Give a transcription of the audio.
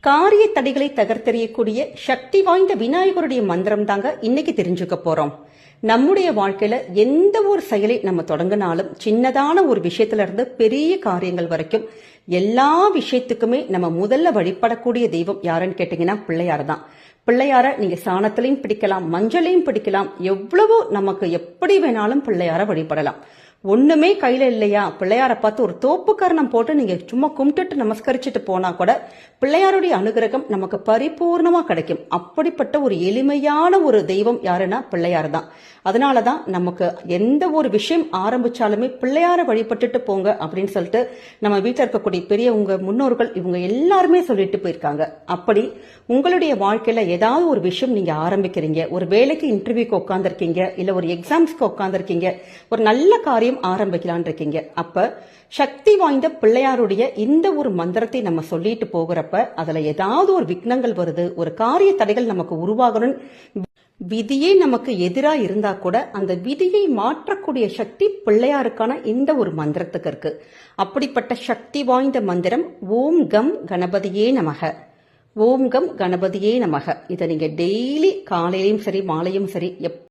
காரிய தடைகளை தகர்த்தெறியக்கூடிய சக்தி வாய்ந்த விநாயகருடைய மந்திரம் தாங்க இன்னைக்கு தெரிஞ்சுக்க போறோம். நம்முடைய வாழ்க்கையில எந்த ஒரு செயலை நம்ம தொடங்கினாலும் சின்னதான ஒரு விஷயத்துல இருந்து பெரிய காரியங்கள் வரைக்கும் எல்லா விஷயத்துக்குமே நம்ம முதல்ல வழிபடக்கூடிய தெய்வம் யாருன்னு கேட்டீங்கன்னா பிள்ளையார் தான். பிள்ளையார நீங்க சாணத்திலையும் பிடிக்கலாம், மஞ்சளையும் பிடிக்கலாம், எவ்வளவோ நமக்கு எப்படி வேணாலும் பிள்ளையார வழிபடலாம். ஒண்ணுமே கையில இல்லையா, பிள்ளையார பார்த்து ஒரு தோப்பு கரணம் போட்டு நீங்க சும்மா கும்பிட்டுட்டு நமஸ்கரிச்சுட்டு போனா கூட பிள்ளையாருடைய அனுகிரகம் நமக்கு பரிபூர்ணமா கிடைக்கும். அப்படிப்பட்ட ஒரு எளிமையான ஒரு தெய்வம் யாருன்னா பிள்ளையார் தான். அதனாலதான் நமக்கு எந்த ஒரு விஷயம் ஆரம்பிச்சாலுமே பிள்ளையார வழிபட்டுட்டு போங்க அப்படின்னு சொல்லிட்டு நம்ம வீட்டில் இருக்கக்கூடிய பெரியவங்க முன்னோர்கள் இவங்க எல்லாருமே சொல்லிட்டு போயிருக்காங்க. அப்படி உங்களுடைய வாழ்க்கையில ஏதாவது ஒரு விஷயம் நீங்க ஆரம்பிக்கிறீங்க, ஒரு வேலைக்கு இன்டர்வியூக்கு உட்காந்துருக்கீங்க, இல்ல ஒரு எக்ஸாம்ஸ்க்கு உட்காந்துருக்கீங்க, ஒரு நல்ல காரியம் ஆரம்பிக்கலான் இருக்கீங்க, அப்ப சக்தி வாய்ந்த பிள்ளையாருடைய இந்த ஒரு மந்திரத்தை நம்ம சொல்லிட்டு போகிறப்ப அதுல ஏதாவது ஒரு விக்னங்கள் வருது, ஒரு காரிய தடைகள் நமக்கு உருவாகணும், விதியே நமக்கு எதிரா இருந்தா கூட அந்த விதியை மாற்றக்கூடிய சக்தி பிள்ளையாருக்கான இந்த ஒரு மந்திரத்துக்கு இருக்கு. அப்படிப்பட்ட சக்தி வாய்ந்த மந்திரம் ஓம் கம் கணபதியே நமக. ஓம் கம் கணபதியே நமக. இதை நீங்க டெய்லி காலையிலும் சரி மாலையும் சரி